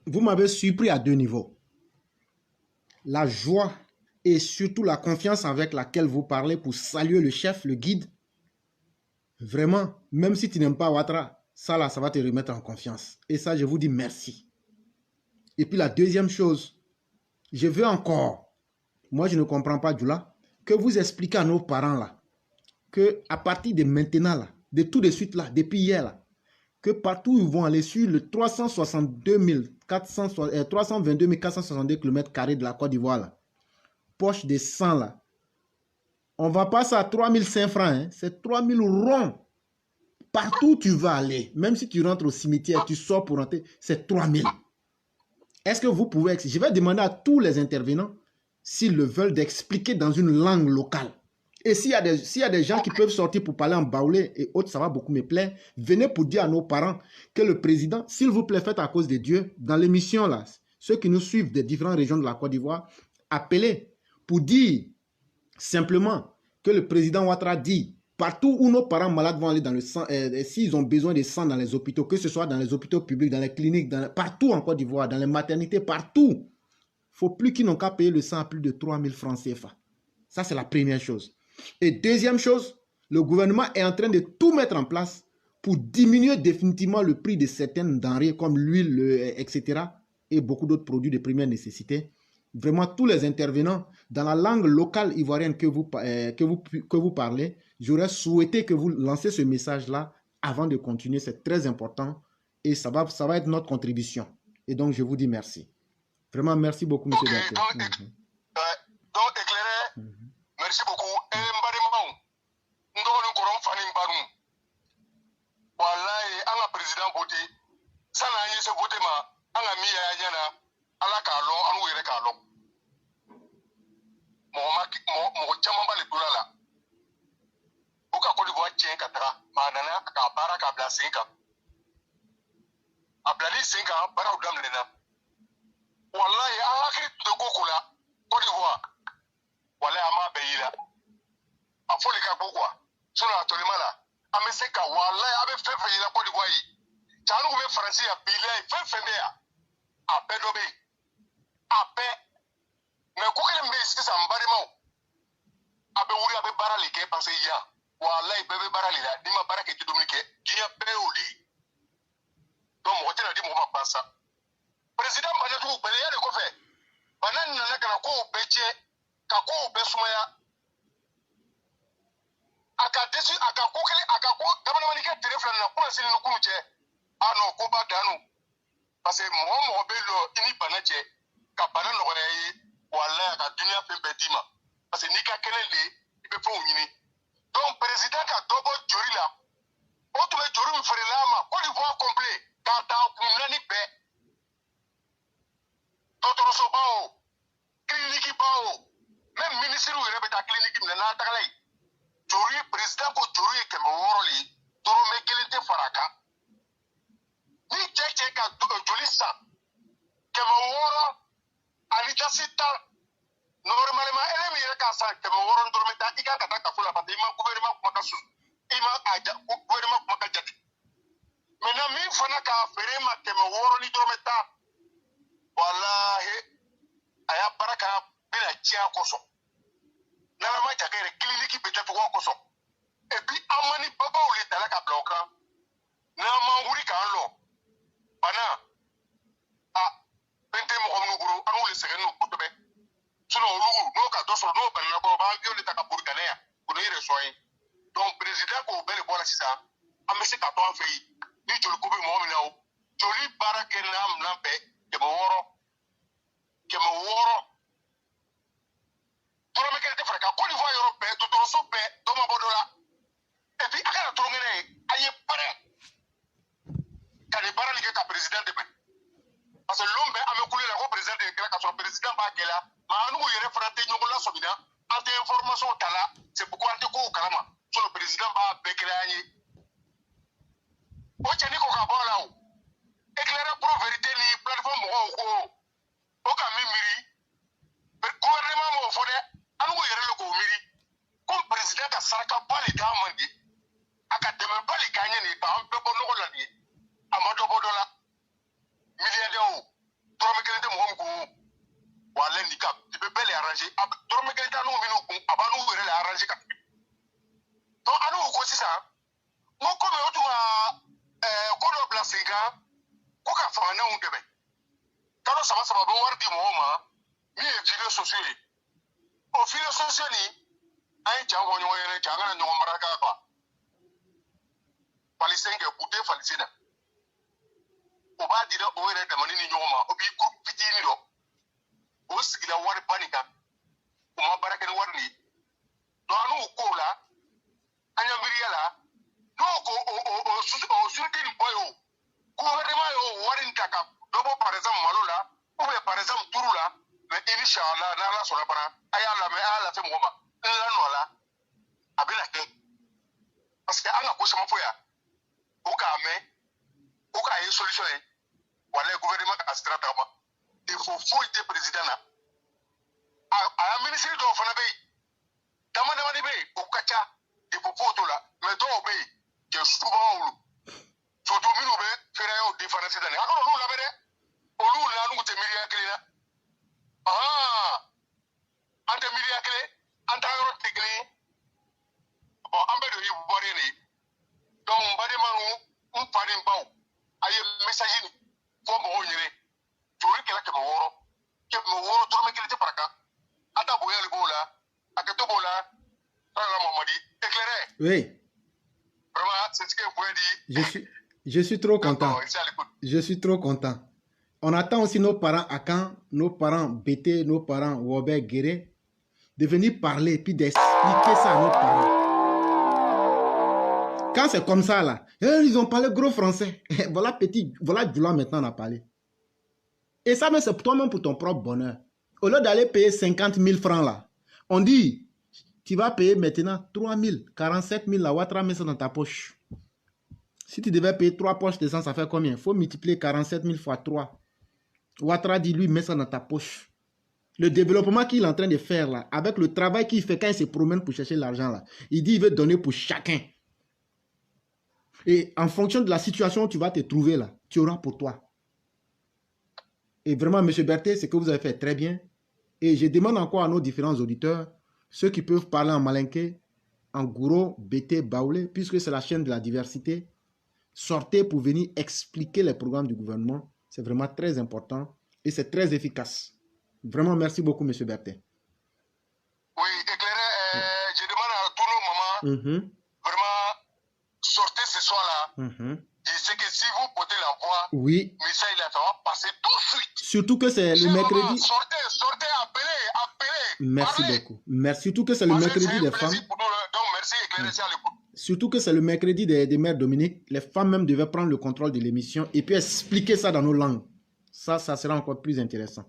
vous m'avez surpris à 2 niveaux. La joie et surtout la confiance avec laquelle vous parlez pour saluer le chef, le guide. Vraiment, même si tu n'aimes pas Ouattara, ça là, ça va te remettre en confiance. Et ça, je vous dis merci. Et puis la deuxième chose, je veux encore, moi je ne comprends pas Djoula, que vous expliquez à nos parents là, que à partir de maintenant là, de tout de suite là, depuis hier là, que partout ils vont aller sur le 322 462 km² de la Côte d'Ivoire là, poche de sang là, on va passer à 3005 francs, hein, c'est 3000 ronds. Partout où tu vas aller, même si tu rentres au cimetière, tu sors pour rentrer, c'est 3000. Est-ce que vous pouvez... Je vais demander à tous les intervenants, s'ils le veulent, d'expliquer dans une langue locale. Et s'il y a des gens qui peuvent sortir pour parler en baoulé et autres, ça va beaucoup me plaire. Venez pour dire à nos parents que le président, s'il vous plaît, faites à cause de Dieu, dans l'émission là, ceux qui nous suivent des différentes régions de la Côte d'Ivoire, appelez pour dire simplement que le président Ouattara dit partout où nos parents malades vont aller dans le sang, s'ils ont besoin de sang dans les hôpitaux, que ce soit dans les hôpitaux publics, dans les cliniques, partout en Côte d'Ivoire, dans les maternités, partout, il ne faut plus qu'ils n'ont qu'à payer le sang à plus de 3000 francs CFA. Ça, c'est la première chose. Et deuxième chose, le gouvernement est en train de tout mettre en place pour diminuer définitivement le prix de certaines denrées comme l'huile, etc. et beaucoup d'autres produits de première nécessité. Vraiment, tous les intervenants, dans la langue locale ivoirienne que vous parlez, j'aurais souhaité que vous lancez ce message-là avant de continuer. C'est très important et ça va être notre contribution. Et donc, je vous dis merci. Vraiment, merci beaucoup, M. Berthe. Donc, éclairé, merci beaucoup. Wallahi, anga président voté. Ça n'a rien se voté ma. Anga mi ya yana. Ala kalon, anu yere kalon. Mo chamba le dola. Oka Côte d'Ivoire tient katra. Manana ka bara ka bla 5 ans. Ablali 5 ans, bara udam lena. Wallahi, anga kri de gokola. Côte d'Ivoire. Wallahi ama beila. Afole ka bokwa. Sona tolimala. Ameseka wallahi abe fefe ila Côte d'Ivoire yi. Chanu be France ya bilai fefe be ya. Abe dobe. Abe. Mais ko kele mbe iski sambari mau. Abe wuri abe bara leke parce ya. Wallahi bebe bara lila dima bara ke dominique giya be oli. Donc mo tena di mo ma passa. Président bana tu bele ya de ko fe. Banan na kana ko beje ka ko be sumaya. Akadesu akakokele akako dabana manike téléphone na pour sini nukunu je ano ko ba danu parce que mo be lo ini banaje ka bana no yi wala ka dunia pembe dima parce que nika kelele ibe fo nyini donc président ka dobo jori la o to le jori mi fere la ma ko d'Ivoire complet ka ta kunna ni be totoro so bawo clinique bawo même ministre wi rebe ta clinique mi na ta kalai jori président ko jori ke mo woroli toro me kelite faraka ni cheche ka joli sa ke mo woro alita sita normalement elemi ka sa ke mo woro ndoro me ta ika ka ta fula pa ima gouvernement ko makasu ima aja gouvernement ko makajati mena mi fana ka fere ma ke mo woro ni ndoro me ta wallahi aya baraka bila chia koso na ma jagere clinique peut-être ko koso et puis amani baba ou les talaka bloquant na ma wuri kan lo bana ah bente mo ko nguru anu le segen no kutobe suno lugu no ka doso no ban na bo ba yo le taka burganea ko no ire soyi donc président ko bele bola sisa amese ka to afi ni joli ko be mo mi nawo joli barake nam lambe ke mo woro toro me kete fraka Côte d'Ivoire européen to toro so be do ma bodola et puis akara toro ngene aye pare kani bara ni ka président de parce que l'homme a me coulé la président de ka so président ba gela ma anu ko yere frate nyoko la sobina ante information tala c'est pourquoi ante ko kalama so le président ba bekela ni o chani ko ka bola o éclairer pour vérité ni plateforme ko o ka mimiri gouvernement mo fode anu ko yere ko miri comme président ka saraka bali da mandi aka deme bali kanye ni ba ampe ko no la ni amado bodola milliardaire arrangé. Dorme quelqu'un nous minou avant nous il a arrangé. Donc à nous quoi c'est ça? Moi comme on doit qu'on doit placer gars, qu'on a fait un nom de ben. Quand ça va bon voir du moment, mais vidéos sociaux. Au vidéos sociaux ni, un tiens on y est tiens on y maraka quoi. Palestine que bouté Palestine. On va dire au est de mani ni nyoma, au bi groupe petit ni lo. O sigi la wari panika. O ma baraka ni wari ni. Donc anu ko la, anya miriya la, no ko o surki ni boyo. Gouvernement yo wari ntaka. Dobo par exemple malo la, ou bien par exemple turu la, mais inshallah na la sona para, aya la me ala fe ngoma. La no la. Abila ke. Parce que anga ko sama foya. O ka me, o ka y solution e. Wala gouvernement ka strata ba. Il faut fouiller président là. À la ministre de Fanabe, Damanamani Bay, au Kacha, il faut photo là, mais dans Bay, qui est souvent surtout Minoube, Ferreo, différencié d'année. Alors, nous l'avons au loup là, nous sommes milliards. Ah, en des milliards clés, en tant que clés. Bon, en bas de l'Ivoirien, donc, Bademanou, on parle d'un bao, aïe, messagine, comme on y est. Tori kela ke maworo dorme kele te paraka ata boya le bola akato bola ala Mohamedi éclairé. Oui. Vraiment c'est ce que vous dit. Je suis trop content. Je suis trop content. On attend aussi nos parents Akan, nos parents Bété, nos parents Robert Guéré de venir parler puis d'expliquer ça à nos parents. Quand c'est comme ça là, ils ont parlé gros français. Voilà petit, voilà du maintenant on a parlé. Et ça, mais c'est toi-même pour ton propre bonheur. Au lieu d'aller payer 50 000 francs là, on dit, tu vas payer maintenant 3 000, 47 000, la Ouattara met ça dans ta poche. Si tu devais payer 3 poches de sang, ça fait combien? Il faut multiplier 47 000 fois 3. Ouattara dit, lui, mets ça dans ta poche. Le développement qu'il est en train de faire là, avec le travail qu'il fait quand il se promène pour chercher l'argent là, il dit, il veut donner pour chacun. Et en fonction de la situation où tu vas te trouver là, tu auras pour toi. Et vraiment, M. Berthet, ce que vous avez fait très bien. Et je demande encore à nos différents auditeurs, ceux qui peuvent parler en malinké, en gouro, bété, baoulé, puisque c'est la chaîne de la diversité, sortez pour venir expliquer les programmes du gouvernement. C'est vraiment très important et c'est très efficace. Vraiment, merci beaucoup, M. Berthet. Oui, éclairé, je demande à tout le moment, vraiment, sortez ce soir-là. Je sais que si vous portez la voix, oui, mais ça, il va passer tout de suite. Surtout que c'est le mercredi. Sortez, appelez. Merci parlez. Beaucoup. Merci. Surtout que c'est le mercredi des femmes. Donc, merci, éclairé, à l'écoute. Surtout que c'est le mercredi des mères Dominique. Les femmes même devaient prendre le contrôle de l'émission et puis expliquer ça dans nos langues. Ça sera encore plus intéressant.